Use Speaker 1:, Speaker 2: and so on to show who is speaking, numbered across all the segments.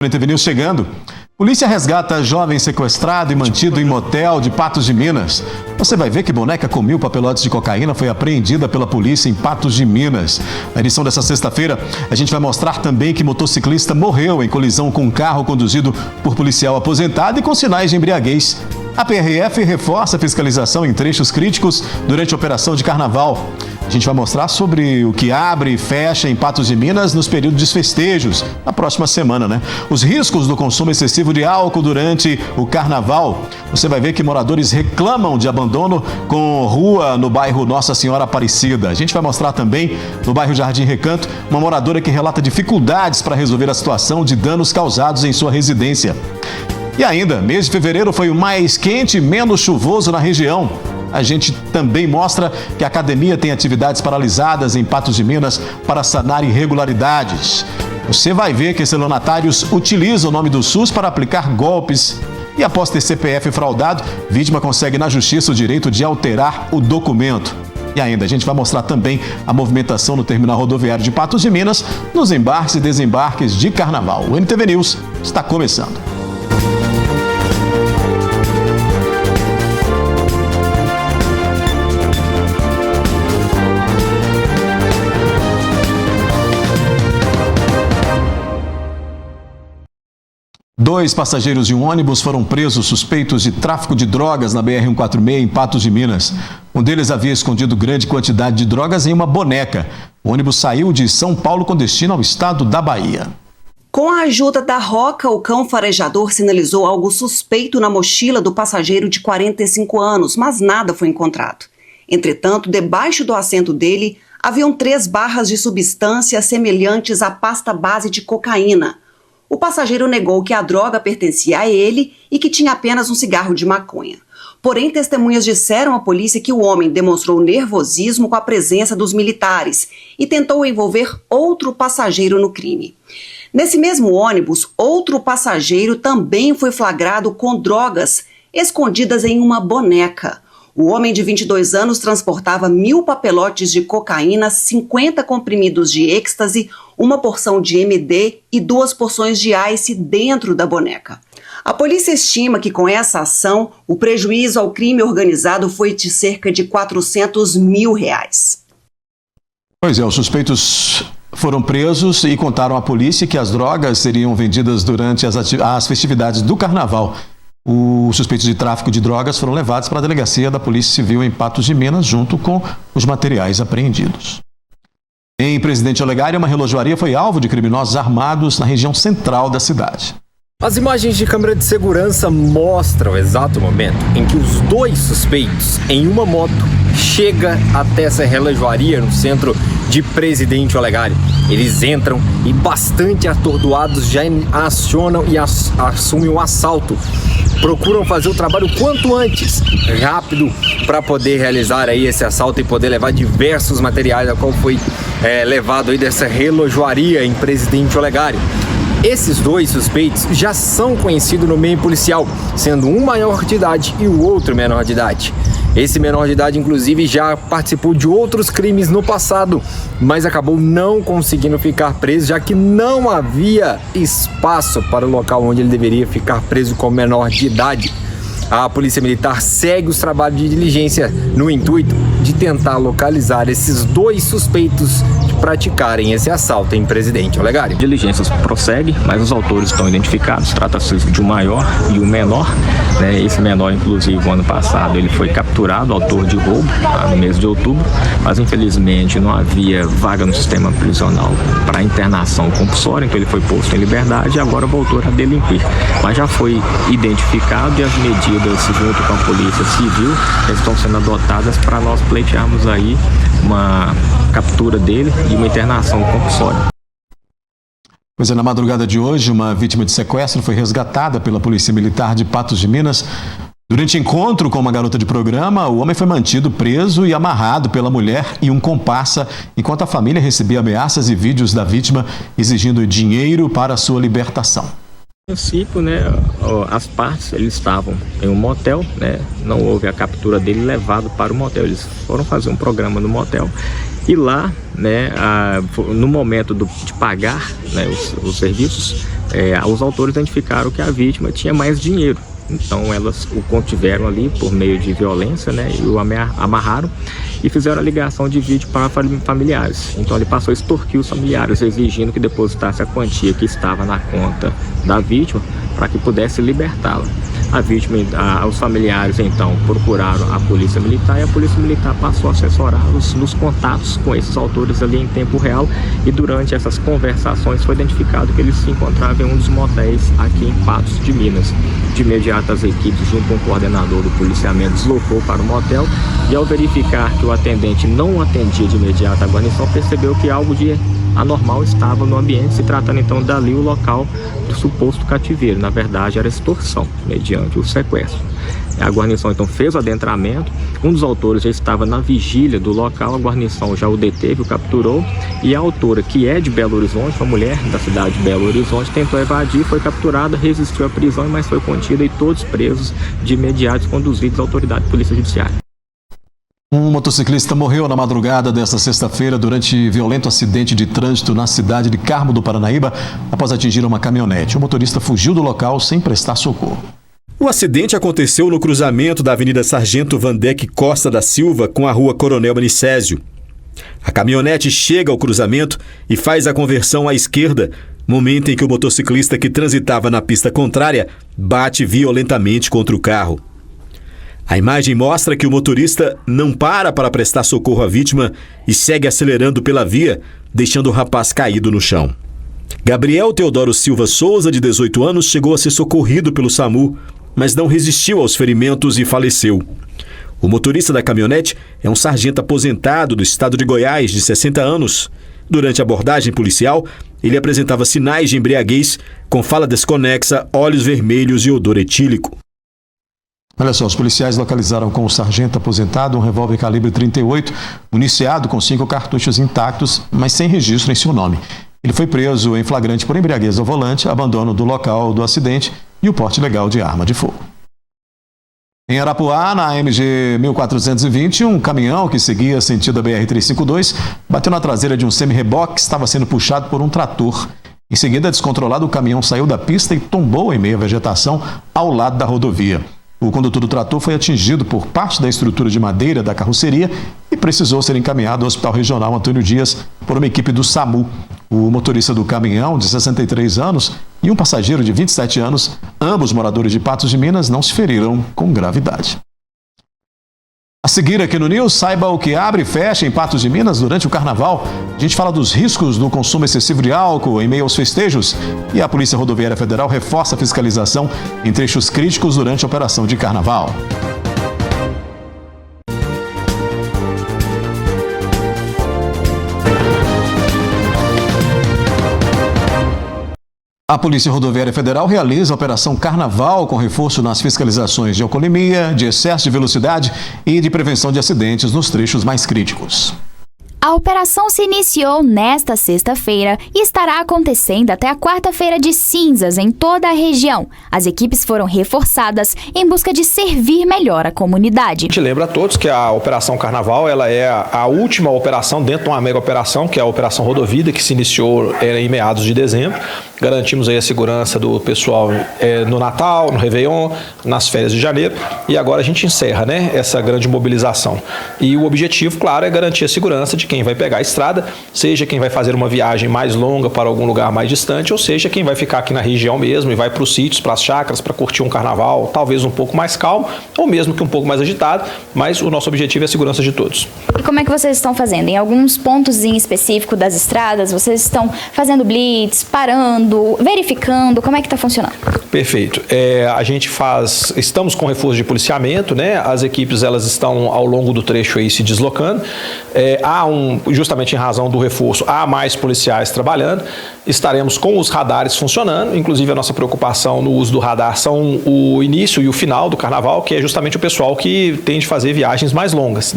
Speaker 1: NTV News chegando. Polícia resgata jovem sequestrado e mantido em motel de Patos de Minas. Você vai ver que boneca com 1.000 papelotes de cocaína foi apreendida pela polícia em Patos de Minas. Na edição dessa sexta-feira, a gente vai mostrar também que motociclista morreu em colisão com um carro conduzido por policial aposentado e com sinais de embriaguez. A PRF reforça a fiscalização em trechos críticos durante a operação de carnaval. A gente vai mostrar sobre o que abre e fecha em Patos de Minas nos períodos de festejos, na próxima semana, né? Os riscos do consumo excessivo de álcool durante o carnaval. Você vai ver que moradores reclamam de abandono com rua no bairro Nossa Senhora Aparecida. A gente vai mostrar também, no bairro Jardim Recanto, uma moradora que relata dificuldades para resolver a situação de danos causados em sua residência. E ainda, mês de fevereiro foi o mais quente e menos chuvoso na região. A gente também mostra que a academia tem atividades paralisadas em Patos de Minas para sanar irregularidades. Você vai ver que estelionatários utilizam o nome do SUS para aplicar golpes. E após ter CPF fraudado, vítima consegue na justiça o direito de alterar o documento. E ainda, a gente vai mostrar também a movimentação no terminal rodoviário de Patos de Minas nos embarques e desembarques de carnaval. O NTV News está começando. Dois passageiros de um ônibus foram presos suspeitos de tráfico de drogas na BR-146 em Patos de Minas. Um deles havia escondido grande quantidade de drogas em uma boneca. O ônibus saiu de São Paulo com destino ao estado da Bahia.
Speaker 2: Com a ajuda da Roca, o cão farejador sinalizou algo suspeito na mochila do passageiro de 45 anos, mas nada foi encontrado. Entretanto, debaixo do assento dele, haviam 3 barras de substâncias semelhantes à pasta base de cocaína. O passageiro negou que a droga pertencia a ele e que tinha apenas um cigarro de maconha. Porém, testemunhas disseram à polícia que o homem demonstrou nervosismo com a presença dos militares e tentou envolver outro passageiro no crime. Nesse mesmo ônibus, outro passageiro também foi flagrado com drogas escondidas em uma boneca. O homem de 22 anos transportava 1.000 papelotes de cocaína, 50 comprimidos de êxtase, uma porção de MD e 2 porções de ice dentro da boneca. A polícia estima que com essa ação, o prejuízo ao crime organizado foi de cerca de R$400 mil.
Speaker 1: Pois é, os suspeitos foram presos e contaram à polícia que as drogas seriam vendidas durante as festividades do carnaval. Os suspeitos de tráfico de drogas foram levados para a delegacia da Polícia Civil em Patos de Minas, junto com os materiais apreendidos. Em Presidente Olegário, uma relojoaria foi alvo de criminosos armados na região central da cidade.
Speaker 3: As imagens de câmera de segurança mostram o exato momento em que os 2 suspeitos em uma moto chegam até essa relojoaria no centro de Presidente Olegário. Eles entram e, bastante atordoados, já acionam e assumem o assalto. Procuram fazer o trabalho quanto antes, rápido, para poder realizar aí esse assalto e poder levar diversos materiais, a qual foi levado aí dessa relojoaria em Presidente Olegário. Esses 2 suspeitos já são conhecidos no meio policial, sendo um maior de idade e o outro menor de idade. Esse menor de idade, inclusive, já participou de outros crimes no passado, mas acabou não conseguindo ficar preso, já que não havia espaço para o local onde ele deveria ficar preso como menor de idade. A Polícia Militar segue os trabalhos de diligência no intuito de tentar localizar esses 2 suspeitos de praticarem esse assalto em Presidente Olegário.
Speaker 4: Diligências prosseguem, mas os autores estão identificados. Trata-se de um maior e um menor. Esse menor, inclusive, no ano passado, ele foi capturado, autor de roubo, no mês de outubro, mas infelizmente não havia vaga no sistema prisional para internação compulsória, então ele foi posto em liberdade e agora voltou a delinquir. Mas já foi identificado e as medidas junto com a Polícia Civil estão sendo adotadas para nós pleitearmos aí uma captura dele e uma internação compulsória.
Speaker 1: Pois é, na madrugada de hoje, uma vítima de sequestro foi resgatada pela Polícia Militar de Patos de Minas. Durante encontro com uma garota de programa, o homem foi mantido preso e amarrado pela mulher e um comparsa, enquanto a família recebia ameaças e vídeos da vítima exigindo dinheiro para sua libertação.
Speaker 4: No princípio, as partes eles estavam em um motel, não houve a captura dele levado para o motel. Eles foram fazer um programa no motel e lá, no momento de pagar os serviços, os autores identificaram que a vítima tinha mais dinheiro. Então elas o contiveram ali por meio de violência, né, e o amarraram e fizeram a ligação de vídeo para familiares. Então ele passou a extorquir os familiares, exigindo que depositasse a quantia que estava na conta da vítima para que pudesse libertá-la. A vítima, os familiares então procuraram a polícia militar e a polícia militar passou a assessorá-los nos contatos com esses autores ali em tempo real, e durante essas conversações foi identificado que eles se encontravam em um dos motéis aqui em Patos de Minas. De imediato as equipes, junto com o coordenador do policiamento, deslocou para o motel e ao verificar que o atendente não atendia de imediato a guarnição, percebeu que algo de anormal estava no ambiente, se tratando então dali o local do suposto cativeiro. Na verdade era extorsão, mediante o sequestro. A guarnição então fez o adentramento, um dos autores já estava na vigília do local, a guarnição já o deteve, o capturou, e a autora, que é de Belo Horizonte, uma mulher da cidade de Belo Horizonte, tentou evadir, foi capturada, resistiu à prisão, mas foi contida e todos presos de imediato, conduzidos à autoridade de polícia judiciária.
Speaker 1: Um motociclista morreu na madrugada desta sexta-feira durante violento acidente de trânsito na cidade de Carmo do Paranaíba, após atingir uma caminhonete. O motorista fugiu do local sem prestar socorro.
Speaker 5: O acidente aconteceu no cruzamento da Avenida Sargento Vandeck Costa da Silva com a Rua Coronel Manicésio. A caminhonete chega ao cruzamento e faz a conversão à esquerda, momento em que o motociclista que transitava na pista contrária bate violentamente contra o carro. A imagem mostra que o motorista não para prestar socorro à vítima e segue acelerando pela via, deixando o rapaz caído no chão. Gabriel Teodoro Silva Souza, de 18 anos, chegou a ser socorrido pelo SAMU, mas não resistiu aos ferimentos e faleceu. O motorista da caminhonete é um sargento aposentado do estado de Goiás, de 60 anos. Durante a abordagem policial, ele apresentava sinais de embriaguez, com fala desconexa, olhos vermelhos e odor etílico.
Speaker 1: Olha só, os policiais localizaram com o sargento aposentado um revólver calibre 38, municiado com 5 cartuchos intactos, mas sem registro em seu nome. Ele foi preso em flagrante por embriaguez ao volante, abandono do local do acidente e o porte ilegal de arma de fogo. Em Arapuá, na MG 1420, um caminhão que seguia sentido BR-352 bateu na traseira de um semi-reboque que estava sendo puxado por um trator. Em seguida, descontrolado, o caminhão saiu da pista e tombou em meio à vegetação ao lado da rodovia. O condutor do trator foi atingido por parte da estrutura de madeira da carroceria e precisou ser encaminhado ao Hospital Regional Antônio Dias por uma equipe do SAMU. O motorista do caminhão, de 63 anos, e um passageiro de 27 anos, ambos moradores de Patos de Minas, não se feriram com gravidade. A seguir aqui no News, saiba o que abre e fecha em Patos de Minas durante o Carnaval. A gente fala dos riscos do consumo excessivo de álcool em meio aos festejos e a Polícia Rodoviária Federal reforça a fiscalização em trechos críticos durante a operação de Carnaval. A Polícia Rodoviária Federal realiza a Operação Carnaval com reforço nas fiscalizações de alcoolemia, de excesso de velocidade e de prevenção de acidentes nos trechos mais críticos.
Speaker 6: A operação se iniciou nesta sexta-feira e estará acontecendo até a quarta-feira de cinzas em toda a região. As equipes foram reforçadas em busca de servir melhor a comunidade.
Speaker 7: A gente lembra a todos que a Operação Carnaval ela é a última operação dentro de uma mega operação, que é a Operação Rodovida, que se iniciou em meados de dezembro. Garantimos aí a segurança do pessoal no Natal, no Réveillon, nas férias de janeiro, e agora a gente encerra, essa grande mobilização. E o objetivo, claro, é garantir a segurança de quem vai pegar a estrada, seja quem vai fazer uma viagem mais longa para algum lugar mais distante, ou seja quem vai ficar aqui na região mesmo e vai para os sítios, para as chácaras, para curtir um carnaval, talvez um pouco mais calmo, ou mesmo que um pouco mais agitado, mas o nosso objetivo é a segurança de todos.
Speaker 6: E como é que vocês estão fazendo? Em alguns pontos em específico das estradas, vocês estão fazendo blitz, parando, verificando, como é que está funcionando?
Speaker 7: Perfeito. Estamos com reforço de policiamento, as equipes elas estão ao longo do trecho aí se deslocando, justamente em razão do reforço, há mais policiais trabalhando, estaremos com os radares funcionando, inclusive a nossa preocupação no uso do radar são o início e o final do carnaval, que é justamente o pessoal que tem de fazer viagens mais longas,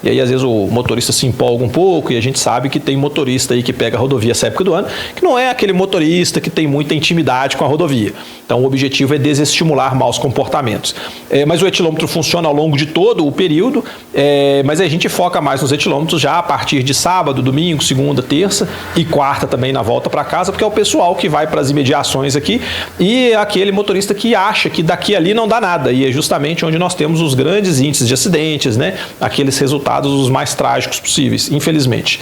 Speaker 7: E aí às vezes o motorista se empolga um pouco e a gente sabe que tem motorista aí que pega a rodovia essa época do ano, que não é aquele motorista que tem muita intimidade com a rodovia. Então o objetivo é desestimular maus comportamentos. Mas o etilômetro funciona ao longo de todo o período, mas a gente foca mais nos etilômetros já a partir partir de sábado, domingo, segunda, terça e quarta também na volta para casa, porque é o pessoal que vai para as imediações aqui e é aquele motorista que acha que daqui ali não dá nada, e é justamente onde nós temos os grandes índices de acidentes, né? Aqueles resultados os mais trágicos possíveis, infelizmente.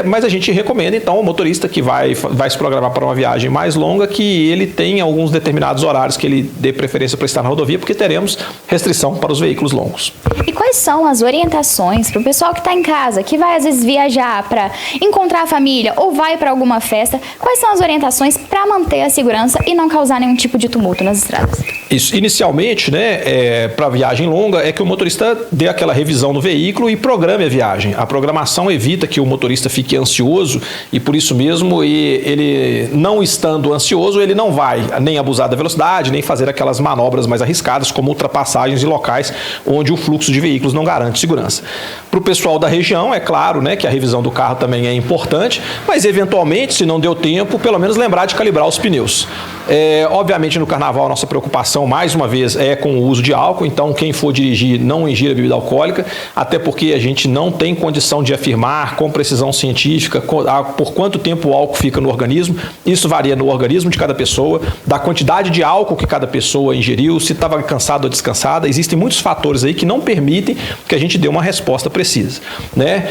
Speaker 7: Mas a gente recomenda, então, o motorista que vai se programar para uma viagem mais longa, que ele tenha alguns determinados horários que ele dê preferência para estar na rodovia, porque teremos restrição para os veículos longos.
Speaker 6: E quais são as orientações para o pessoal que está em casa, que vai às vezes viajar para encontrar a família ou vai para alguma festa? Quais são as orientações para manter a segurança e não causar nenhum tipo de tumulto nas estradas?
Speaker 7: Isso, inicialmente, né, para viagem longa, é que o motorista dê aquela revisão no veículo e programe a viagem. A programação evita que o motorista fique ansioso e, por isso mesmo, ele não estando ansioso, ele não vai nem abusar da velocidade, nem fazer aquelas manobras mais arriscadas, como ultrapassagens em locais onde o fluxo de veículos não garante segurança. Para o pessoal da região, é claro, né, que a revisão do carro também é importante, mas, eventualmente, se não deu tempo, pelo menos lembrar de calibrar os pneus. Obviamente, no carnaval, a nossa preocupação, mais uma vez, é com o uso de álcool, então quem for dirigir não ingira bebida alcoólica, até porque a gente não tem condição de afirmar com precisão científica por quanto tempo o álcool fica no organismo. Isso varia no organismo de cada pessoa, da quantidade de álcool que cada pessoa ingeriu, se estava cansado ou descansada. Existem muitos fatores aí que não permitem que a gente dê uma resposta precisa, né?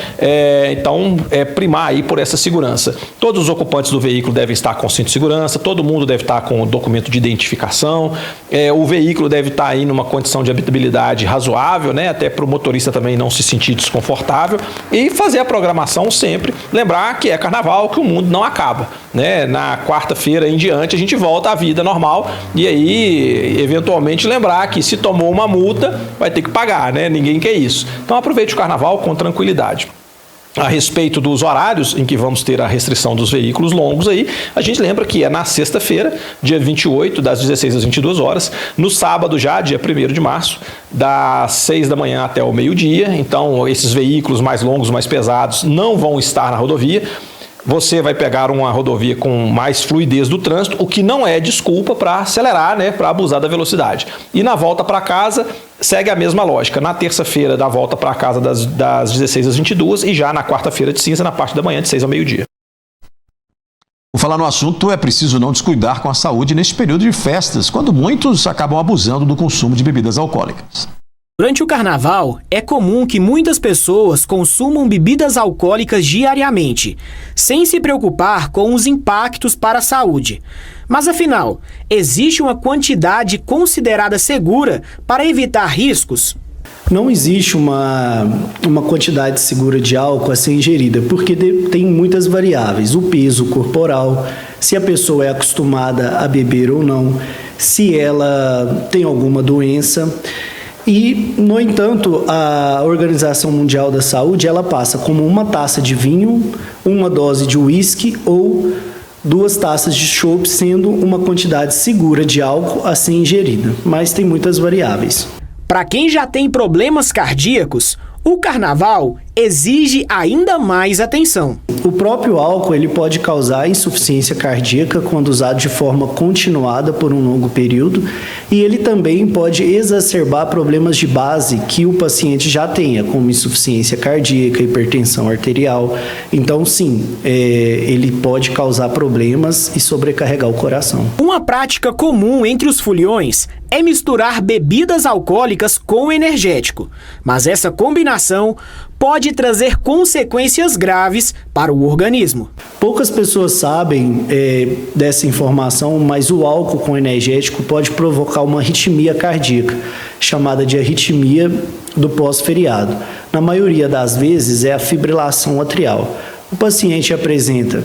Speaker 7: Então, primar aí por essa segurança. Todos os ocupantes do veículo devem estar com cinto de segurança, todo mundo deve estar com o documento de identificação, o veículo deve estar aí numa condição de habitabilidade razoável, né? Até para o motorista também não se sentir desconfortável, e fazer a programação sempre, lembrar que é carnaval, que o mundo não acaba, né? Na quarta-feira em diante a gente volta à vida normal, e aí eventualmente lembrar que se tomou uma multa vai ter que pagar, né? Ninguém quer isso. Então aproveite o carnaval com tranquilidade. A respeito dos horários em que vamos ter a restrição dos veículos longos aí, a gente lembra que é na sexta-feira, dia 28, das 16 às 22 horas, no sábado já, dia 1º de março, das 6 da manhã até o meio-dia. Então, esses veículos mais longos, mais pesados, não vão estar na rodovia. Você vai pegar uma rodovia com mais fluidez do trânsito, o que não é desculpa para acelerar, né, para abusar da velocidade. E na volta para casa, segue a mesma lógica. Na terça-feira, da volta para casa das 16 às 22 e já na quarta-feira de cinza, na parte da manhã, de 6 ao meio-dia.
Speaker 1: Por falar no assunto, é preciso não descuidar com a saúde neste período de festas, quando muitos acabam abusando do consumo de bebidas alcoólicas.
Speaker 8: Durante o carnaval, é comum que muitas pessoas consumam bebidas alcoólicas diariamente, sem se preocupar com os impactos para a saúde. Mas afinal, existe uma quantidade considerada segura para evitar riscos?
Speaker 9: Não existe uma quantidade segura de álcool a ser ingerida, porque tem muitas variáveis. O peso corporal, se a pessoa é acostumada a beber ou não, se ela tem alguma doença. E, no entanto, a Organização Mundial da Saúde, ela passa como uma taça de vinho, uma dose de uísque ou 2 taças de chopp, sendo uma quantidade segura de álcool a ser ingerida, mas tem muitas variáveis.
Speaker 8: Para quem já tem problemas cardíacos, o carnaval exige ainda mais atenção.
Speaker 9: O próprio álcool ele pode causar insuficiência cardíaca quando usado de forma continuada por um longo período, e ele também pode exacerbar problemas de base que o paciente já tenha, como insuficiência cardíaca, hipertensão arterial. Então, sim, ele pode causar problemas e sobrecarregar o coração.
Speaker 8: Uma prática comum entre os foliões é misturar bebidas alcoólicas com energético, mas essa combinação pode trazer consequências graves para o organismo.
Speaker 9: Poucas pessoas sabem dessa informação, mas o álcool com energético pode provocar uma arritmia cardíaca, chamada de arritmia do pós-feriado. Na maioria das vezes é a fibrilação atrial. O paciente apresenta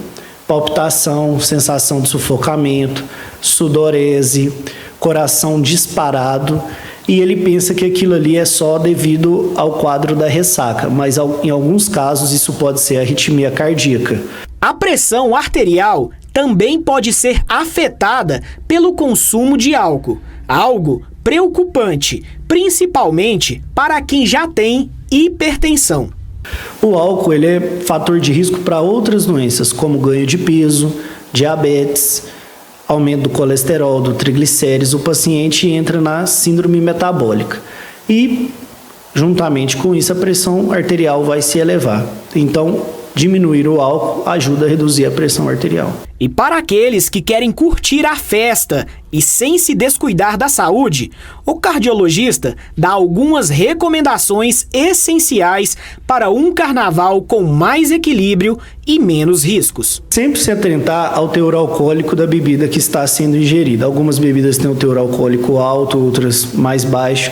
Speaker 9: palpitação, sensação de sufocamento, sudorese, coração disparado, e ele pensa que aquilo ali é só devido ao quadro da ressaca, mas em alguns casos isso pode ser arritmia cardíaca.
Speaker 8: A pressão arterial também pode ser afetada pelo consumo de álcool, algo preocupante, principalmente para quem já tem hipertensão.
Speaker 9: O álcool ele é fator de risco para outras doenças, como ganho de peso, diabetes, aumento do colesterol, do triglicérides. O paciente entra na síndrome metabólica. E Juntamente com isso, a pressão arterial vai se elevar. Então, diminuir o álcool ajuda a reduzir a pressão arterial.
Speaker 8: E para aqueles que querem curtir a festa e sem se descuidar da saúde, o cardiologista dá algumas recomendações essenciais para um carnaval com mais equilíbrio e menos riscos.
Speaker 9: Sempre se atentar ao teor alcoólico da bebida que está sendo ingerida. Algumas bebidas têm o teor alcoólico alto, outras mais baixo.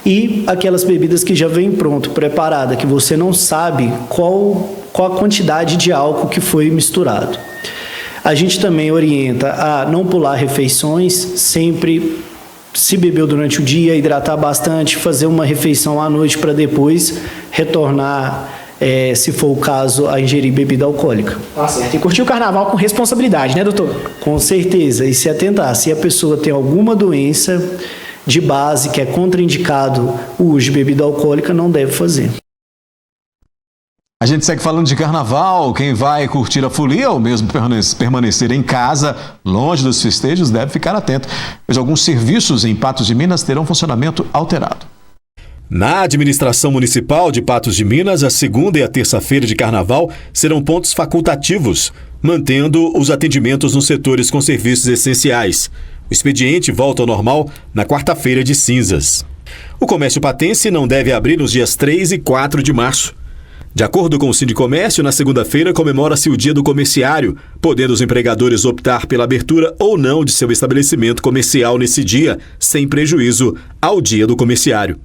Speaker 9: E aquelas bebidas que já vem pronto, preparada, que você não sabe qual a quantidade de álcool que foi misturado. A gente também orienta a não pular refeições, sempre se bebeu durante o dia, hidratar bastante, fazer uma refeição à noite para depois retornar, se for o caso, a ingerir bebida alcoólica.
Speaker 8: Tá certo. E curtir o carnaval com responsabilidade, né, doutor?
Speaker 9: Com certeza. E se atentar, se a pessoa tem alguma doença de base que é contraindicado o uso de bebida alcoólica, não deve fazer.
Speaker 1: A gente segue falando de carnaval. Quem vai curtir a folia ou mesmo permanecer em casa, longe dos festejos, deve ficar atento, pois alguns serviços em Patos de Minas terão funcionamento alterado.
Speaker 5: Na administração municipal de Patos de Minas, a segunda e a terça-feira de carnaval serão pontos facultativos, mantendo os atendimentos nos setores com serviços essenciais. O expediente volta ao normal na quarta-feira de cinzas. O comércio patense não deve abrir nos dias 3 e 4 de março. De acordo com o Sindicomércio, na segunda-feira comemora-se o Dia do Comerciário, podendo os empregadores optar pela abertura ou não de seu estabelecimento comercial nesse dia, sem prejuízo ao Dia do Comerciário.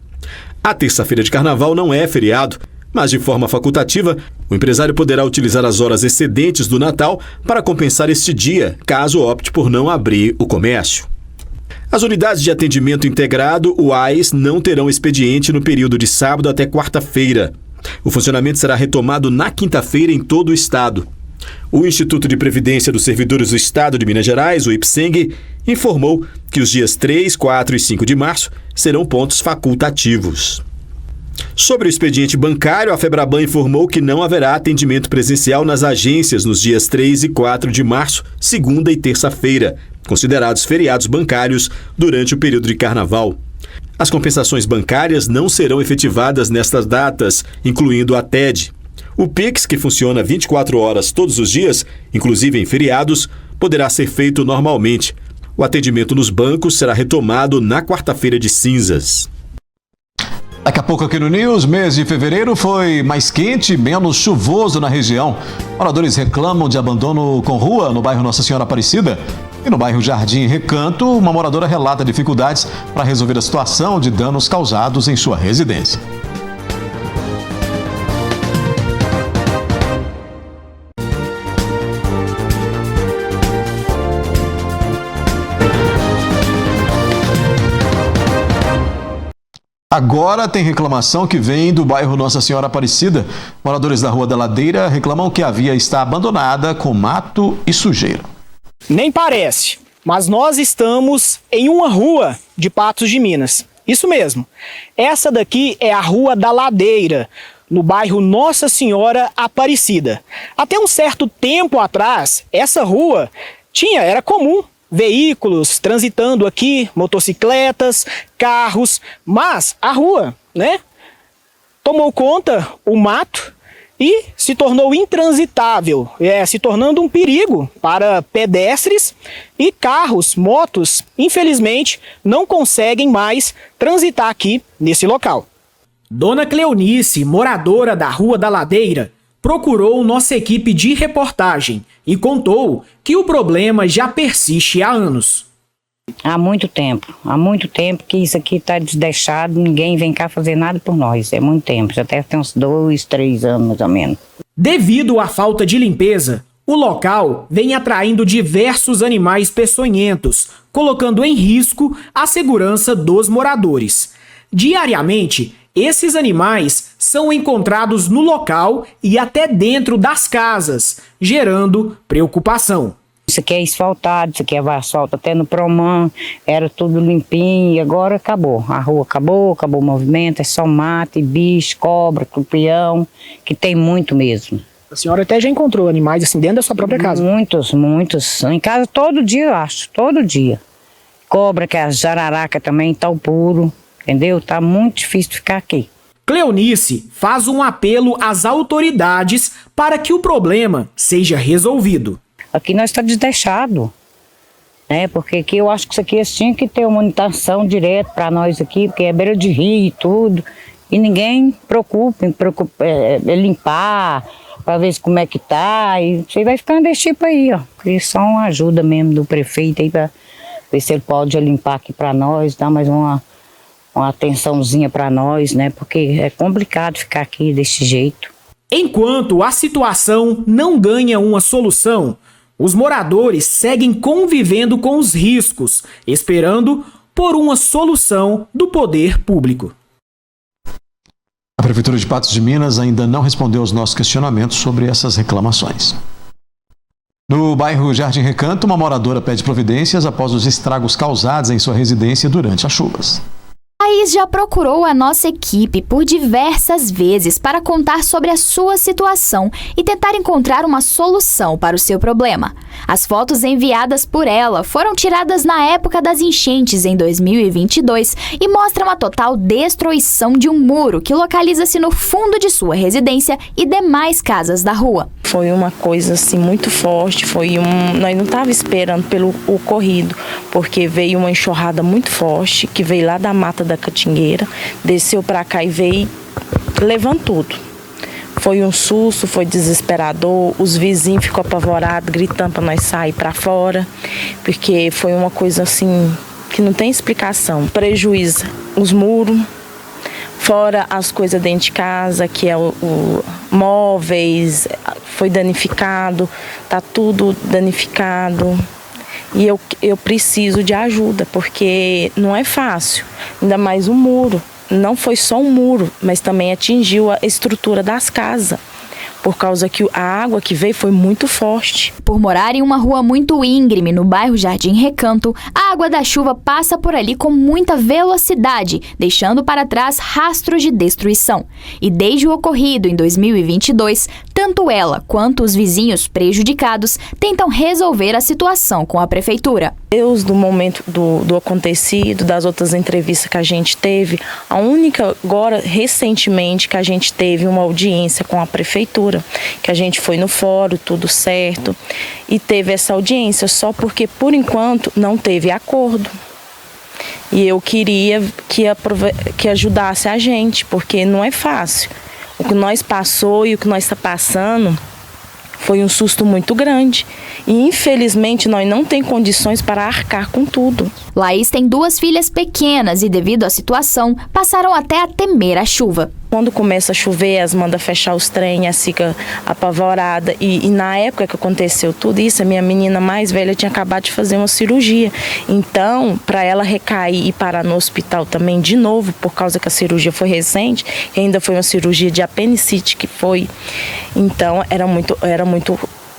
Speaker 5: A terça-feira de carnaval não é feriado, mas de forma facultativa, o empresário poderá utilizar as horas excedentes do Natal para compensar este dia, caso opte por não abrir o comércio. As unidades de atendimento integrado, UAIs, não terão expediente no período de sábado até quarta-feira. O funcionamento será retomado na quinta-feira em todo o estado. O Instituto de Previdência dos Servidores do Estado de Minas Gerais, o IPSENG, informou que os dias 3, 4 e 5 de março serão pontos facultativos. Sobre o expediente bancário, a Febraban informou que não haverá atendimento presencial nas agências nos dias 3 e 4 de março, segunda e terça-feira, considerados feriados bancários durante o período de carnaval. As compensações bancárias não serão efetivadas nestas datas, incluindo a TED. O Pix, que funciona 24 horas todos os dias, inclusive em feriados, poderá ser feito normalmente. O atendimento nos bancos será retomado na quarta-feira de cinzas.
Speaker 1: Daqui a pouco aqui no News, mês de fevereiro foi mais quente e menos chuvoso na região. Moradores reclamam de abandono com rua no bairro Nossa Senhora Aparecida. E no bairro Jardim Recanto, uma moradora relata dificuldades para resolver a situação de danos causados em sua residência. Agora tem reclamação que vem do bairro Nossa Senhora Aparecida. Moradores da Rua da Ladeira reclamam que a via está abandonada com mato e sujeira.
Speaker 8: Nem parece, mas nós estamos em uma rua de Patos de Minas. Isso mesmo. Essa daqui é a Rua da Ladeira, no bairro Nossa Senhora Aparecida. Até um certo tempo atrás, essa rua era comum veículos transitando aqui, motocicletas, carros, mas a rua, tomou conta o mato e se tornou intransitável, se tornando um perigo para pedestres e carros, motos, infelizmente, não conseguem mais transitar aqui nesse local. Dona Cleonice, moradora da Rua da Ladeira, procurou nossa equipe de reportagem e contou que o problema já persiste há anos.
Speaker 10: Há muito tempo que isso aqui está desdeixado, ninguém vem cá fazer nada por nós, é muito tempo, já deve ter uns 2, 3 anos mais ou menos.
Speaker 8: Devido à falta de limpeza, o local vem atraindo diversos animais peçonhentos, colocando em risco a segurança dos moradores. Diariamente, esses animais são encontrados no local e até dentro das casas, gerando preocupação.
Speaker 10: Isso aqui é asfaltado, isso aqui é asfalto até no Promã, era tudo limpinho e agora acabou. A rua acabou o movimento, é só mato, bicho, cobra, tupião, que tem muito mesmo.
Speaker 8: A senhora até já encontrou animais assim dentro da sua própria casa?
Speaker 10: Muitos. Em casa todo dia, eu acho, todo dia. Cobra, que é a jararaca também, tá o puro. Entendeu? Tá muito difícil de ficar aqui.
Speaker 8: Cleonice faz um apelo às autoridades para que o problema seja resolvido.
Speaker 10: Aqui nós estamos deixados, né? Porque aqui eu acho que isso aqui tinha que ter uma manutenção direto para nós aqui, porque é beira de rio e tudo. E ninguém preocupa limpar, para ver como é que tá. E você vai ficando desse tipo aí, ó. Queria só uma ajuda mesmo do prefeito aí para ver se ele pode limpar aqui para nós, dar mais uma atençãozinha para nós, né? Porque é complicado ficar aqui desse jeito.
Speaker 8: Enquanto a situação não ganha uma solução, os moradores seguem convivendo com os riscos, esperando por uma solução do poder público.
Speaker 1: A Prefeitura de Patos de Minas ainda não respondeu aos nossos questionamentos sobre essas reclamações. No bairro Jardim Recanto, uma moradora pede providências após os estragos causados em sua residência durante as chuvas.
Speaker 6: Thaís já procurou a nossa equipe por diversas vezes para contar sobre a sua situação e tentar encontrar uma solução para o seu problema. As fotos enviadas por ela foram tiradas na época das enchentes em 2022 e mostram a total destruição de um muro que localiza-se no fundo de sua residência e demais casas da rua.
Speaker 11: Foi uma coisa assim muito forte, nós não estávamos esperando pelo ocorrido, porque veio uma enxurrada muito forte, que veio lá da mata da Catingueira, desceu para cá e veio levando tudo. Foi um susto, foi desesperador, os vizinhos ficou apavorados, gritando para nós sair para fora, porque foi uma coisa assim que não tem explicação. Prejuízo os muros, fora as coisas dentro de casa, que é o móveis, foi danificado, tá tudo danificado. E eu preciso de ajuda, porque não é fácil, ainda mais um muro. Não foi só um muro, mas também atingiu a estrutura das casas, por causa que a água que veio foi muito forte.
Speaker 6: Por morar em uma rua muito íngreme no bairro Jardim Recanto, a água da chuva passa por ali com muita velocidade, deixando para trás rastros de destruição. E desde o ocorrido em 2022, tanto ela quanto os vizinhos prejudicados tentam resolver a situação com a prefeitura.
Speaker 11: Do momento do acontecido, das outras entrevistas que a gente teve, a única agora recentemente que a gente teve uma audiência com a prefeitura, que a gente foi no fórum, tudo certo, e teve essa audiência só porque por enquanto não teve acordo. E eu queria que ajudasse a gente, porque não é fácil. O que nós passou e o que nós está passando foi um susto muito grande. E infelizmente nós não temos condições para arcar com tudo.
Speaker 6: Laís tem 2 filhas pequenas e devido à situação, passaram até a temer a chuva.
Speaker 11: Quando começa a chover, elas mandam fechar os trens, elas ficam apavoradas. E na época que aconteceu tudo isso, a minha menina mais velha tinha acabado de fazer uma cirurgia. Então, para ela recair e parar no hospital também de novo, por causa que a cirurgia foi recente, e ainda foi uma cirurgia de apendicite que foi. Então,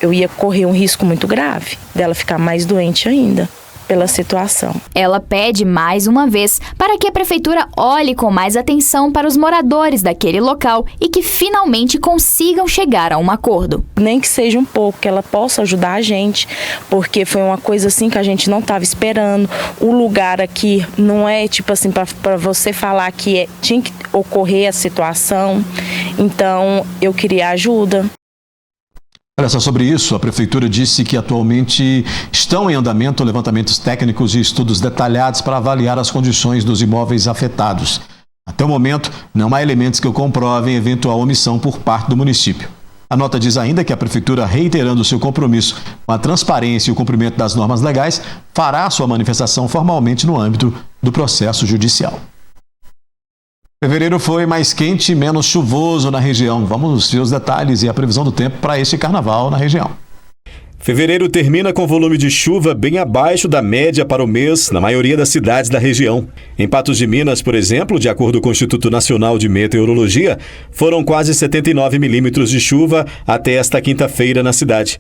Speaker 11: eu ia correr um risco muito grave dela ficar mais doente ainda pela situação.
Speaker 6: Ela pede mais uma vez para que a prefeitura olhe com mais atenção para os moradores daquele local e que finalmente consigam chegar a um acordo.
Speaker 11: Nem que seja um pouco, que ela possa ajudar a gente, porque foi uma coisa assim que a gente não estava esperando. O lugar aqui não é tipo assim para você falar que tinha que ocorrer a situação. Então eu queria ajuda.
Speaker 1: Olha só, sobre isso, a Prefeitura disse que atualmente estão em andamento levantamentos técnicos e estudos detalhados para avaliar as condições dos imóveis afetados. Até o momento, não há elementos que comprovem eventual omissão por parte do município. A nota diz ainda que a Prefeitura, reiterando seu compromisso com a transparência e o cumprimento das normas legais, fará sua manifestação formalmente no âmbito do processo judicial. Fevereiro foi mais quente e menos chuvoso na região. Vamos ver os detalhes e a previsão do tempo para este carnaval na região.
Speaker 5: Fevereiro termina com volume de chuva bem abaixo da média para o mês na maioria das cidades da região. Em Patos de Minas, por exemplo, de acordo com o Instituto Nacional de Meteorologia, foram quase 79 milímetros de chuva até esta quinta-feira na cidade.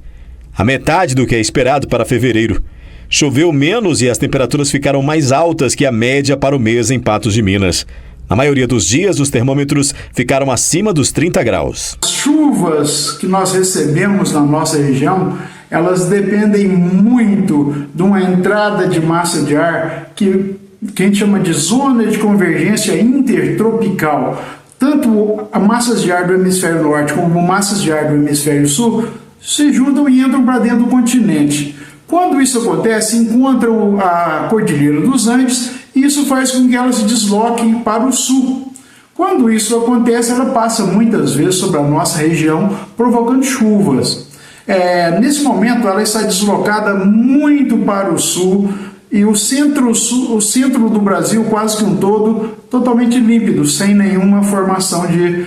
Speaker 5: A metade do que é esperado para fevereiro. Choveu menos e as temperaturas ficaram mais altas que a média para o mês em Patos de Minas. Na maioria dos dias, os termômetros ficaram acima dos 30 graus.
Speaker 12: As chuvas que nós recebemos na nossa região, elas dependem muito de uma entrada de massa de ar que a gente chama de zona de convergência intertropical. tanto massas de ar do hemisfério norte como massas de ar do hemisfério sul se juntam e entram para dentro do continente. Quando isso acontece, encontram a Cordilheira dos Andes e isso faz com que ela se desloque para o sul. Quando isso acontece, ela passa muitas vezes sobre a nossa região, provocando chuvas. Nesse momento, ela está deslocada muito para o sul e o centro do Brasil, quase que um todo, totalmente límpido, sem nenhuma formação de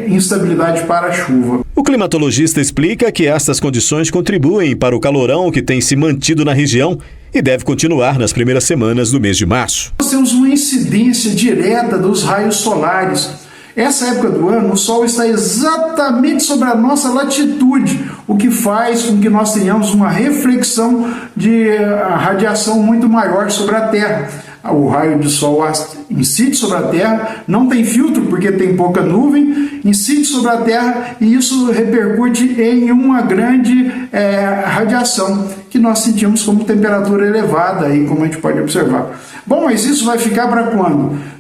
Speaker 12: instabilidade para a chuva.
Speaker 5: O climatologista explica que estas condições contribuem para o calorão que tem se mantido na região e deve continuar nas primeiras semanas do mês de março.
Speaker 12: Nós temos uma incidência direta dos raios solares. Essa época do ano, o Sol está exatamente sobre a nossa latitude, o que faz com que nós tenhamos uma reflexão de radiação muito maior sobre a Terra. O raio de Sol incide sobre a Terra, não tem filtro porque tem pouca nuvem, incide sobre a Terra e isso repercute em uma grande radiação que nós sentimos como temperatura elevada, aí, como a gente pode observar. Bom, mas isso vai ficar para quando?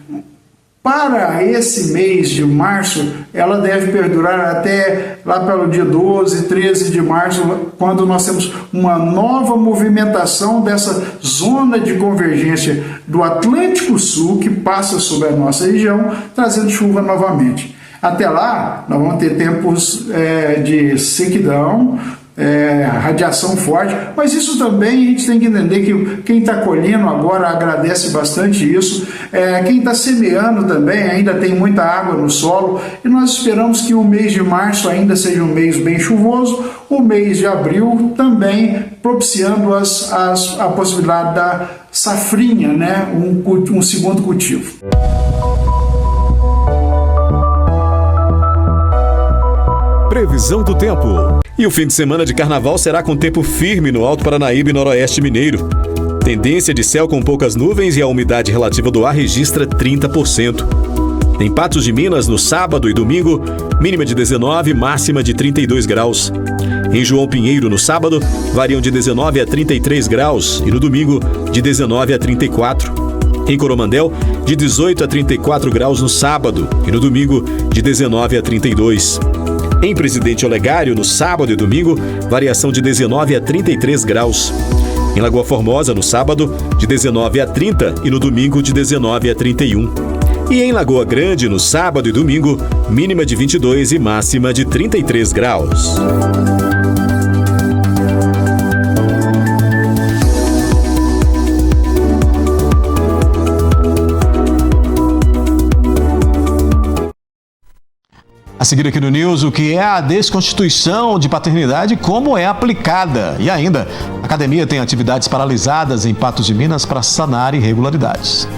Speaker 12: Para esse mês de março, ela deve perdurar até lá pelo dia 12, 13 de março, quando nós temos uma nova movimentação dessa zona de convergência do Atlântico Sul, que passa sobre a nossa região, trazendo chuva novamente. Até lá, nós vamos ter tempos de sequidão, radiação forte, mas isso também a gente tem que entender que quem está colhendo agora agradece bastante isso, quem está semeando também ainda tem muita água no solo e nós esperamos que o mês de março ainda seja um mês bem chuvoso, o mês de abril também propiciando a possibilidade da safrinha, né? um segundo cultivo.
Speaker 5: Previsão do tempo. E o fim de semana de carnaval será com tempo firme no Alto Paranaíba e Noroeste Mineiro. Tendência de céu com poucas nuvens e a umidade relativa do ar registra 30%. Em Patos de Minas, no sábado e domingo, mínima de 19, máxima de 32 graus. Em João Pinheiro, no sábado, variam de 19 a 33 graus e no domingo, de 19 a 34. Em Coromandel, de 18 a 34 graus no sábado e no domingo, de 19 a 32. Em Presidente Olegário, no sábado e domingo, variação de 19 a 33 graus. Em Lagoa Formosa, no sábado, de 19 a 30 e no domingo, de 19 a 31. E em Lagoa Grande, no sábado e domingo, mínima de 22 e máxima de 33 graus.
Speaker 1: A seguir aqui no News, o que é a desconstituição de paternidade e como é aplicada. E ainda, a academia tem atividades paralisadas em Patos de Minas para sanar irregularidades.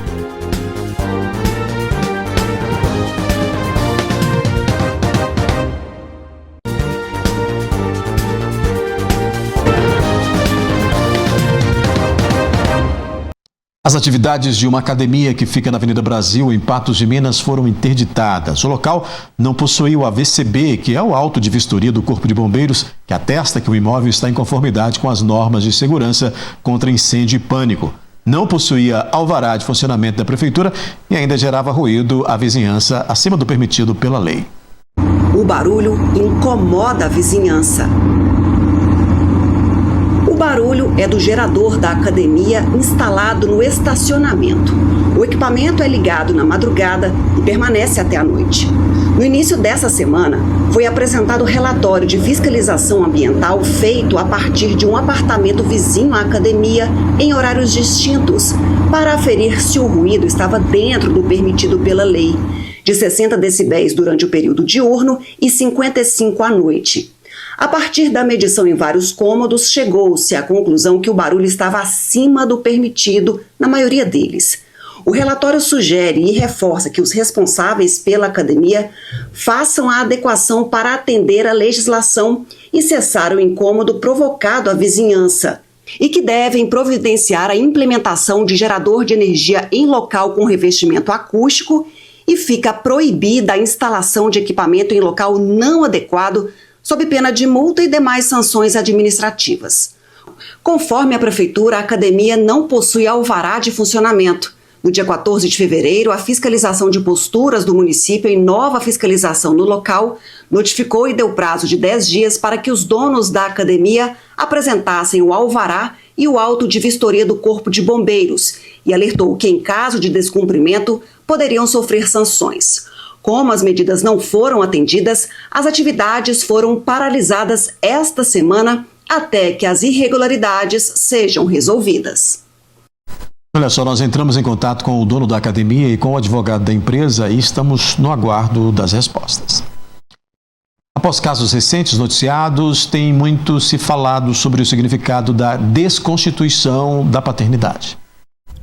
Speaker 1: As atividades de uma academia que fica na Avenida Brasil, em Patos de Minas, foram interditadas. O local não possuía o AVCB, que é o auto de vistoria do Corpo de Bombeiros, que atesta que o imóvel está em conformidade com as normas de segurança contra incêndio e pânico. Não possuía alvará de funcionamento da prefeitura e ainda gerava ruído à vizinhança acima do permitido pela lei.
Speaker 2: O barulho incomoda a vizinhança. O barulho é do gerador da academia instalado no estacionamento. O equipamento é ligado na madrugada e permanece até a noite. No início dessa semana, foi apresentado o relatório de fiscalização ambiental feito a partir de um apartamento vizinho à academia em horários distintos, para aferir se o ruído estava dentro do permitido pela lei, de 60 decibéis durante o período diurno e 55 à noite. A partir da medição em vários cômodos, chegou-se à conclusão que o barulho estava acima do permitido na maioria deles. O relatório sugere e reforça que os responsáveis pela academia façam a adequação para atender à legislação e cessar o incômodo provocado à vizinhança, e que devem providenciar a implementação de gerador de energia em local com revestimento acústico e fica proibida a instalação de equipamento em local não adequado, sob pena de multa e demais sanções administrativas. Conforme a Prefeitura, a academia não possui alvará de funcionamento, No dia 14 de fevereiro, a fiscalização de posturas do município em nova fiscalização no local notificou e deu prazo de 10 dias para que os donos da academia apresentassem o alvará e o auto de vistoria do Corpo de Bombeiros e alertou que, em caso de descumprimento, poderiam sofrer sanções. Como as medidas não foram atendidas, as atividades foram paralisadas esta semana até que as irregularidades sejam resolvidas.
Speaker 1: Olha só, nós entramos em contato com o dono da academia e com o advogado da empresa e estamos no aguardo das respostas. Após casos recentes noticiados, tem muito se falado sobre o significado da desconstituição da paternidade.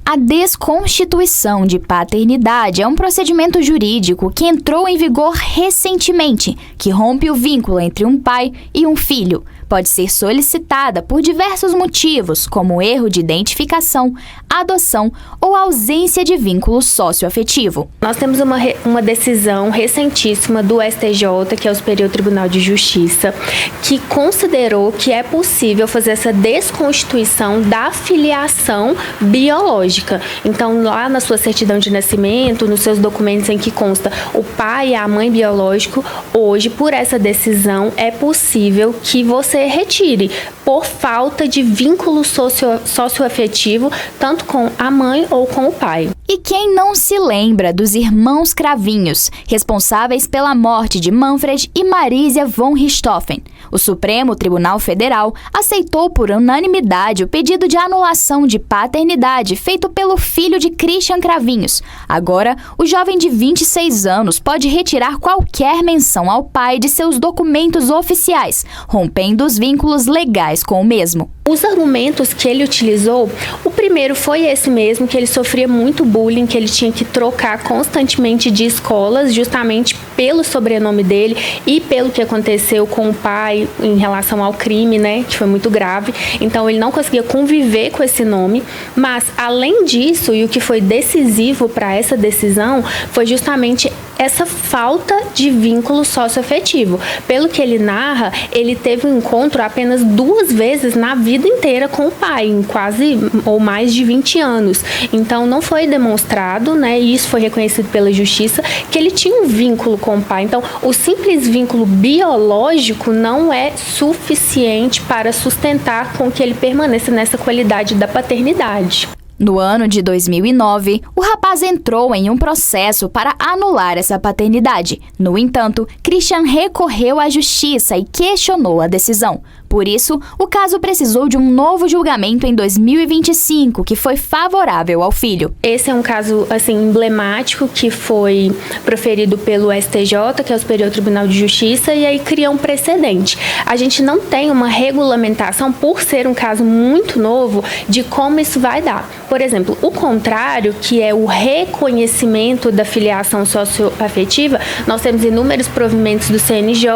Speaker 6: A desconstituição de paternidade é um procedimento jurídico que entrou em vigor recentemente, que rompe o vínculo entre um pai e um filho. Pode ser solicitada por diversos motivos, como erro de identificação, adoção ou ausência de vínculo socioafetivo.
Speaker 13: Nós temos uma decisão recentíssima do STJ, que é o Superior Tribunal de Justiça, que considerou que é possível fazer essa desconstituição da filiação biológica. Então, lá na sua certidão de nascimento, nos seus documentos em que consta o pai e a mãe biológico, hoje, por essa decisão, é possível que você retire por falta de vínculo socioafetivo, tanto com a mãe ou com o pai.
Speaker 6: E quem não se lembra dos irmãos Cravinhos, responsáveis pela morte de Manfred e Marisia von Richthofen? O Supremo Tribunal Federal aceitou por unanimidade o pedido de anulação de paternidade feito pelo filho de Christian Cravinhos. Agora, o jovem de 26 anos pode retirar qualquer menção ao pai de seus documentos oficiais, rompendo os vínculos legais com o mesmo.
Speaker 13: Os argumentos que ele utilizou, o primeiro foi esse mesmo, que ele sofria muito bullying, que ele tinha que trocar constantemente de escolas, justamente pelo sobrenome dele e pelo que aconteceu com o pai em relação ao crime, né, que foi muito grave. Então, ele não conseguia conviver com esse nome, mas, além disso, e o que foi decisivo para essa decisão, foi justamente essa falta de vínculo socioafetivo. Pelo que ele narra, ele teve um encontro apenas 2 vezes na vida inteira com o pai, em quase ou mais de 20 anos. Então, não foi demonstrado, né, e isso foi reconhecido pela justiça, que ele tinha um vínculo com o pai. Então, o simples vínculo biológico não é suficiente para sustentar com que ele permaneça nessa qualidade da paternidade.
Speaker 6: No ano de 2009, o rapaz entrou em um processo para anular essa paternidade. No entanto, Christian recorreu à justiça e questionou a decisão. Por isso, o caso precisou de um novo julgamento em 2025, que foi favorável ao filho.
Speaker 13: Esse é um caso emblemático que foi proferido pelo STJ, que é o Superior Tribunal de Justiça, e aí cria um precedente. A gente não tem uma regulamentação, por ser um caso muito novo, de como isso vai dar. Por exemplo, o contrário, que é o reconhecimento da filiação socioafetiva, nós temos inúmeros provimentos do CNJ,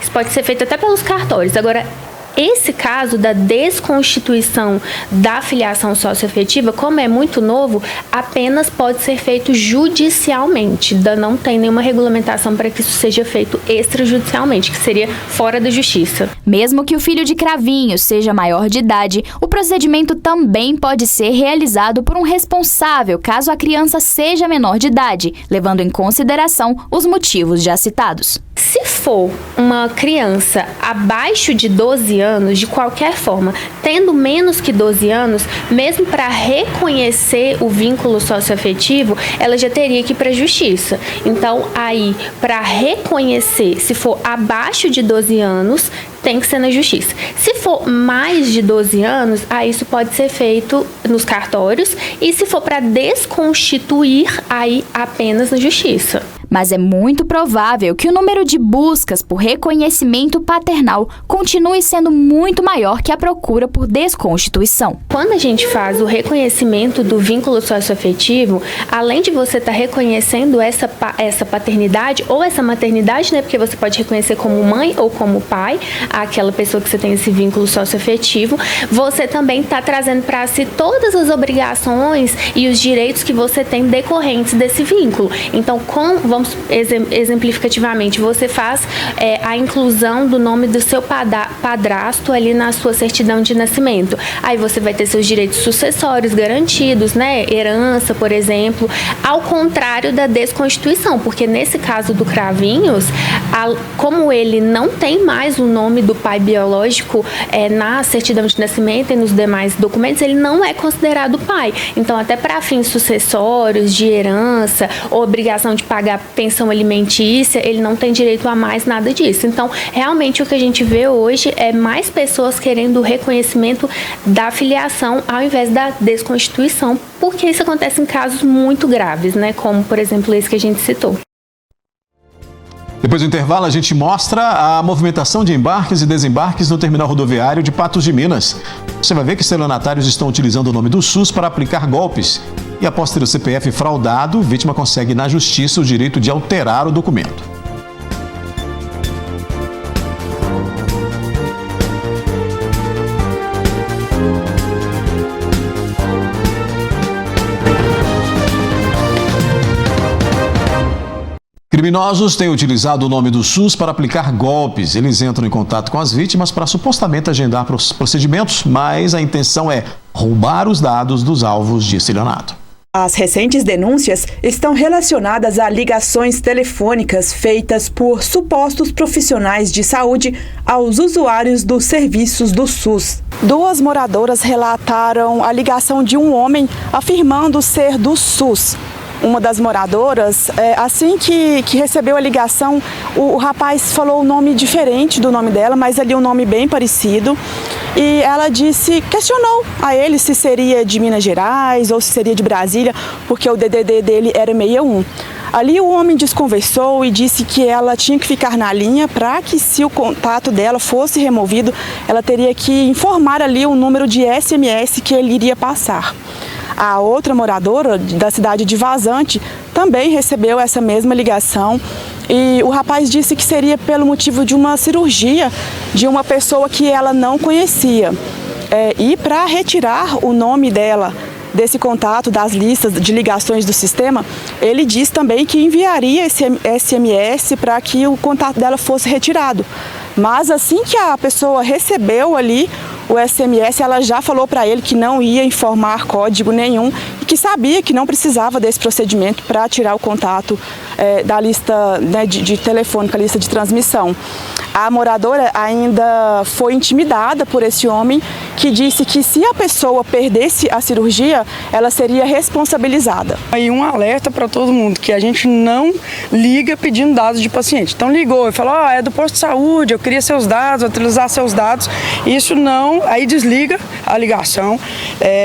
Speaker 13: isso pode ser feito até pelos cartórios. Agora, esse caso da desconstituição da filiação socioafetiva, como é muito novo, apenas pode ser feito judicialmente. Não tem nenhuma regulamentação para que isso seja feito extrajudicialmente, que seria fora da justiça.
Speaker 6: Mesmo que o filho de Cravinhos seja maior de idade, o procedimento também pode ser realizado por um responsável, caso a criança seja menor de idade, levando em consideração os motivos já citados.
Speaker 13: Se for uma criança abaixo de 12 anos, de qualquer forma, tendo menos que 12 anos, mesmo para reconhecer o vínculo socioafetivo, ela já teria que ir para a justiça. Então, aí, para reconhecer, se for abaixo de 12 anos, tem que ser na justiça. Se for mais de 12 anos, aí isso pode ser feito nos cartórios, e se for para desconstituir, aí apenas na justiça.
Speaker 6: Mas é muito provável que o número de buscas por reconhecimento paternal continue sendo muito maior que a procura por desconstituição.
Speaker 13: Quando a gente faz o reconhecimento do vínculo socioafetivo, além de você estar reconhecendo essa paternidade ou essa maternidade, né, porque você pode reconhecer como mãe ou como pai, aquela pessoa que você tem esse vínculo socioafetivo, você também está trazendo para si todas as obrigações e os direitos que você tem decorrentes desse vínculo. Então, vamos exemplificativamente, você faz a inclusão do nome do seu padrasto ali na sua certidão de nascimento. Aí você vai ter seus direitos sucessórios garantidos, né? Herança, por exemplo, ao contrário da desconstituição, porque nesse caso do Cravinhos, como ele não tem mais o nome do pai biológico na certidão de nascimento e nos demais documentos, ele não é considerado pai. Então, até para fins sucessórios, de herança, obrigação de pagar pensão alimentícia, ele não tem direito a mais nada disso. Então, realmente o que a gente vê hoje é mais pessoas querendo o reconhecimento da filiação ao invés da desconstituição, porque isso acontece em casos muito graves, né? Como, por exemplo, esse que a gente citou.
Speaker 1: Depois do intervalo, a gente mostra a movimentação de embarques e desembarques no terminal rodoviário de Patos de Minas. Você vai ver que estelionatários estão utilizando o nome do SUS para aplicar golpes. E após ter o CPF fraudado, a vítima consegue na justiça o direito de alterar o documento. Criminosos têm utilizado o nome do SUS para aplicar golpes. Eles entram em contato com as vítimas para supostamente agendar procedimentos, mas a intenção é roubar os dados dos alvos de estelionato.
Speaker 14: As recentes denúncias estão relacionadas a ligações telefônicas feitas por supostos profissionais de saúde aos usuários dos serviços do SUS. 2 moradoras relataram a ligação de um homem afirmando ser do SUS. Uma das moradoras, assim que recebeu a ligação, o rapaz falou um nome diferente do nome dela, mas ali um nome bem parecido. E ela questionou a ele se seria de Minas Gerais ou se seria de Brasília, porque o DDD dele era 61. Ali o homem desconversou e disse que ela tinha que ficar na linha para que, se o contato dela fosse removido, ela teria que informar ali o número de SMS que ele iria passar. A outra moradora da cidade de Vazante também recebeu essa mesma ligação e o rapaz disse que seria pelo motivo de uma cirurgia de uma pessoa que ela não conhecia. E para retirar o nome dela desse contato, das listas de ligações do sistema, ele disse também que enviaria esse SMS para que o contato dela fosse retirado. Mas assim que a pessoa recebeu ali o SMS, ela já falou para ele que não ia informar código nenhum e que sabia que não precisava desse procedimento para tirar o contato da lista, né, de telefônica, lista de transmissão. A moradora ainda foi intimidada por esse homem que disse que se a pessoa perdesse a cirurgia, ela seria responsabilizada.
Speaker 15: Aí um alerta para todo mundo, que a gente não liga pedindo dados de paciente. Então ligou e falou, é do posto de saúde, eu queria seus dados, utilizar seus dados. Isso não, aí desliga a ligação,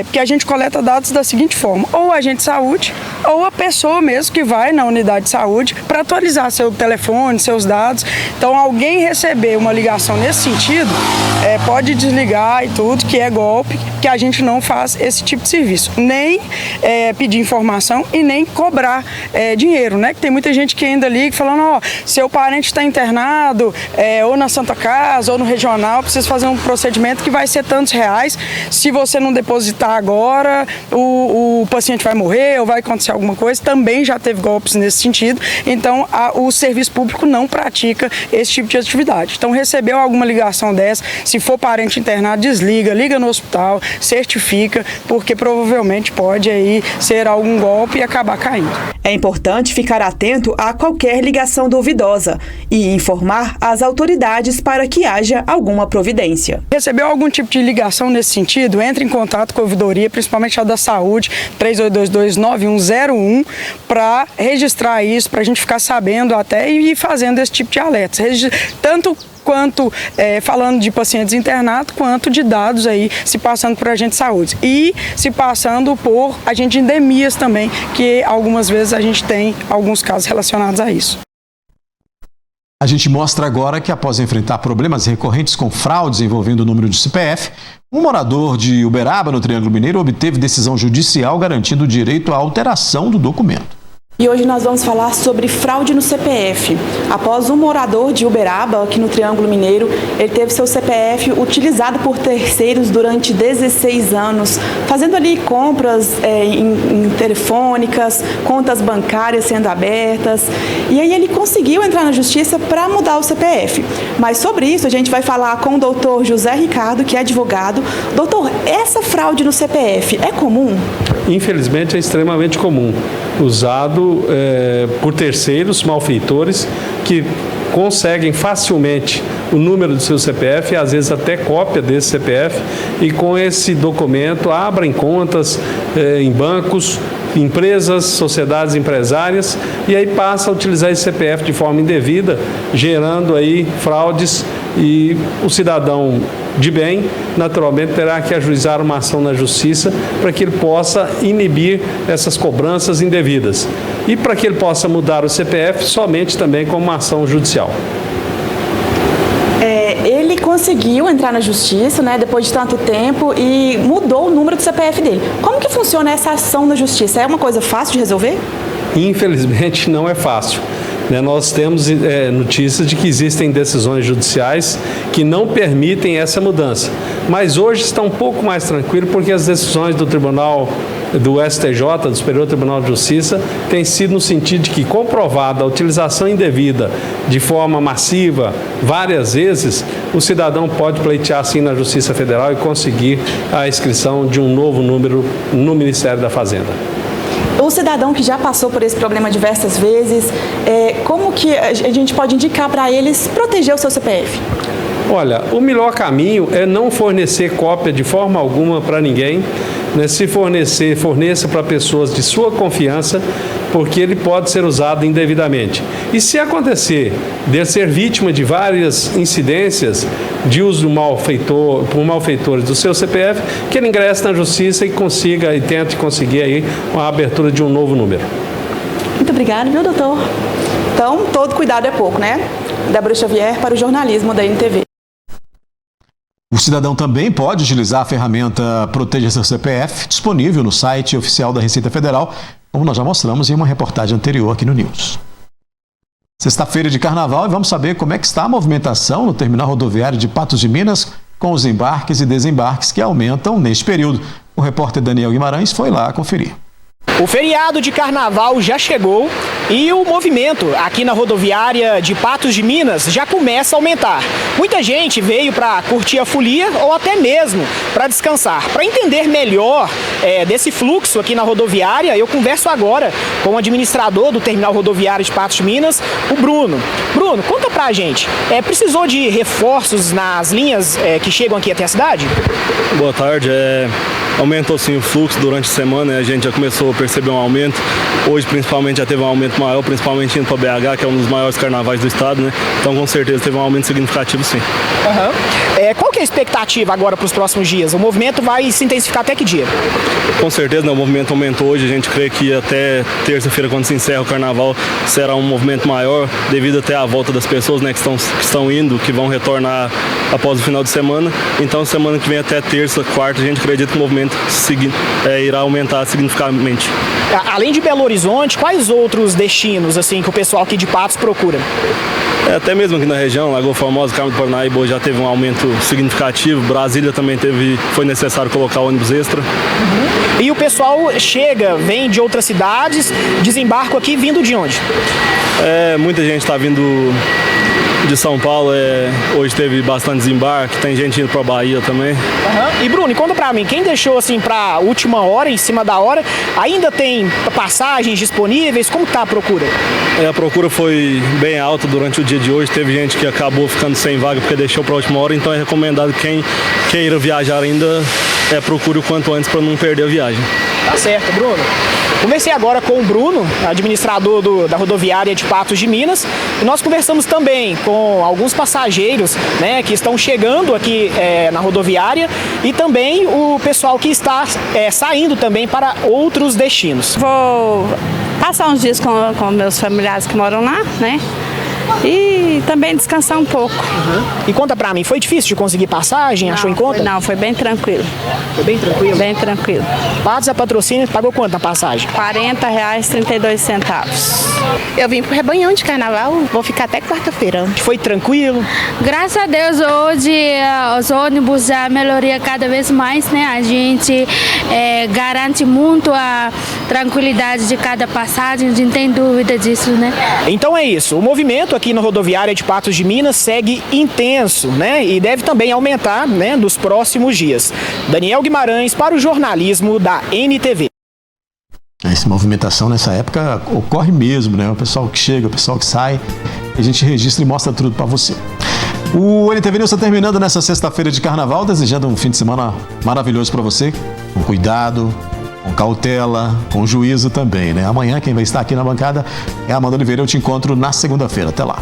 Speaker 15: porque a gente coleta dados da seguinte forma, ou o agente de saúde, ou a pessoa mesmo que vai na unidade de saúde para atualizar seu telefone, seus dados. Então alguém receber uma ligação nesse sentido, pode desligar e tudo, que é golpe, que a gente não faz esse tipo de serviço. Nem pedir informação e nem cobrar dinheiro, né? Que tem muita gente que ainda liga falando, seu parente está internado, ou na Santa Casa, ou no regional, precisa fazer um procedimento que vai ser tantos reais. Se você não depositar agora, o paciente vai morrer ou vai acontecer alguma coisa. Também já teve golpes nesse sentido. Então, o serviço público não pratica esse tipo de atividade. Então, recebeu alguma ligação dessa, se for parente internado, desliga, liga no hospital, certifica, porque provavelmente pode aí ser algum golpe e acabar caindo.
Speaker 14: É importante ficar atento a qualquer ligação duvidosa e informar as autoridades para que haja alguma providência.
Speaker 15: Recebeu algum tipo de ligação nesse sentido? Entre em contato com a ouvidoria, principalmente a da saúde, 3822-9101, para registrar isso, para a gente ficar sabendo até e fazendo esse tipo de alertas. Tanto quanto falando de pacientes internados, quanto de dados aí se passando por agente de saúde. E se passando por agente de endemias também, que algumas vezes a gente tem alguns casos relacionados a isso.
Speaker 1: A gente mostra agora que após enfrentar problemas recorrentes com fraudes envolvendo o número de CPF, um morador de Uberaba, no Triângulo Mineiro, obteve decisão judicial garantindo o direito à alteração do documento.
Speaker 14: E hoje nós vamos falar sobre fraude no CPF. Após um morador de Uberaba, aqui no Triângulo Mineiro, ele teve seu CPF utilizado por terceiros durante 16 anos, fazendo ali compras em telefônicas, contas bancárias sendo abertas. E aí ele conseguiu entrar na justiça para mudar o CPF. Mas sobre isso a gente vai falar com o doutor José Ricardo, que é advogado. Doutor, essa fraude no CPF é comum?
Speaker 16: Infelizmente é extremamente comum, usado por terceiros malfeitores que conseguem facilmente o número do seu CPF e às vezes até cópia desse CPF, e com esse documento abrem contas em bancos, empresas, sociedades empresárias, e aí passa a utilizar esse CPF de forma indevida, gerando aí fraudes, e o cidadão de bem naturalmente terá que ajuizar uma ação na justiça para que ele possa inibir essas cobranças indevidas, e para que ele possa mudar o CPF somente também com uma ação judicial.
Speaker 14: Ele conseguiu entrar na justiça, né, depois de tanto tempo, e mudou o número do CPF dele. Como que funciona essa ação na justiça? É uma coisa fácil de resolver?
Speaker 16: Infelizmente não é fácil. Nós temos notícias de que existem decisões judiciais que não permitem essa mudança. Mas hoje está um pouco mais tranquilo, porque as decisões do Tribunal do STJ, do Superior Tribunal de Justiça, têm sido no sentido de que, comprovada a utilização indevida de forma massiva, várias vezes, o cidadão pode pleitear sim na Justiça Federal e conseguir a inscrição de um novo número no Ministério da Fazenda.
Speaker 14: O cidadão que já passou por esse problema diversas vezes, como que a gente pode indicar para eles proteger o seu CPF?
Speaker 16: Olha, o melhor caminho é não fornecer cópia de forma alguma para ninguém, né? Se fornecer, forneça para pessoas de sua confiança, porque ele pode ser usado indevidamente. E se acontecer de ser vítima de várias incidências de uso por malfeitores do seu CPF, que ele ingresse na justiça e consiga, e tente conseguir aí uma abertura de um novo número.
Speaker 14: Muito obrigada, viu, doutor? Então, todo cuidado é pouco, né? Débora Xavier para o jornalismo da NTV.
Speaker 1: O cidadão também pode utilizar a ferramenta Proteja Seu CPF, disponível no site oficial da Receita Federal, como nós já mostramos em uma reportagem anterior aqui no News. Sexta-feira de Carnaval, e vamos saber como é que está a movimentação no terminal rodoviário de Patos de Minas, com os embarques e desembarques que aumentam neste período. O repórter Daniel Guimarães foi lá conferir.
Speaker 8: O feriado de Carnaval já chegou e o movimento aqui na rodoviária de Patos de Minas já começa a aumentar. Muita gente veio para curtir a folia ou até mesmo para descansar. Para entender melhor desse fluxo aqui na rodoviária, eu converso agora com o administrador do terminal rodoviário de Patos de Minas, o Bruno. Bruno, conta pra gente, precisou de reforços nas linhas que chegam aqui até a cidade?
Speaker 17: Boa tarde, aumentou sim o fluxo durante a semana, a gente já começou a perceber um aumento. Hoje principalmente já teve um aumento maior, principalmente indo para BH, que é um dos maiores carnavais do estado, né? Então com certeza teve um aumento significativo sim.
Speaker 8: Qual que é a expectativa agora para os próximos dias? O movimento vai se intensificar até que dia?
Speaker 17: Com certeza, né? O movimento aumentou hoje, a gente crê que até terça-feira, quando se encerra o carnaval, será um movimento maior, devido até à volta das pessoas, né, que estão indo, que vão retornar após o final de semana. Então semana que vem até terça, quarta, a gente acredita que o movimento irá aumentar significativamente.
Speaker 8: Além de Belo Horizonte, quais outros destinos assim que o pessoal aqui de Patos procura?
Speaker 17: Até mesmo aqui na região, Lagoa Formosa, Carmo do Paranaíba já teve um aumento significativo. Brasília também foi necessário colocar ônibus extra.
Speaker 8: E o pessoal vem de outras cidades, desembarca aqui vindo de onde?
Speaker 17: Muita gente está vindo de São Paulo, hoje teve bastante desembarque, tem gente indo para Bahia também.
Speaker 8: E Bruno, conta pra mim, quem deixou assim pra última hora, em cima da hora, ainda tem passagens disponíveis? Como tá a procura?
Speaker 17: A procura foi bem alta durante o dia de hoje, teve gente que acabou ficando sem vaga porque deixou pra última hora, então é recomendado quem queira viajar ainda procure o quanto antes para não perder a viagem.
Speaker 8: Tá certo, Bruno. Conversei agora com o Bruno, administrador da rodoviária de Patos de Minas, e nós conversamos também com alguns passageiros, né, que estão chegando aqui na rodoviária, e também o pessoal que está saindo também para outros destinos.
Speaker 18: Vou passar uns dias com meus familiares que moram lá, né?
Speaker 11: e também descansar um pouco.
Speaker 8: E conta pra mim, foi difícil de conseguir passagem? Achou em conta?
Speaker 11: Não, foi bem tranquilo.
Speaker 8: Foi bem tranquilo?
Speaker 11: Bem tranquilo.
Speaker 8: Patos a Patrocínio pagou quanto na passagem?
Speaker 11: R$40,32.
Speaker 18: Eu vim pro Rebanhão de Carnaval, vou ficar até quarta-feira.
Speaker 8: Foi tranquilo?
Speaker 19: Graças a Deus, hoje os ônibus já melhoria cada vez mais, né? A gente garante muito a tranquilidade de cada passagem, a gente tem dúvida disso, né?
Speaker 8: Então é isso, o movimento aqui na rodoviária de Patos de Minas segue intenso, né? E deve também aumentar, né, nos próximos dias. Daniel Guimarães para o jornalismo da NTV.
Speaker 1: Essa movimentação nessa época ocorre mesmo, né? O pessoal que chega, o pessoal que sai, a gente registra e mostra tudo para você. O NTV News está terminando nessa sexta-feira de carnaval, desejando um fim de semana maravilhoso para você, com cuidado, com cautela, com juízo também, né? Amanhã quem vai estar aqui na bancada é a Amanda Oliveira. Eu te encontro na segunda-feira. Até lá.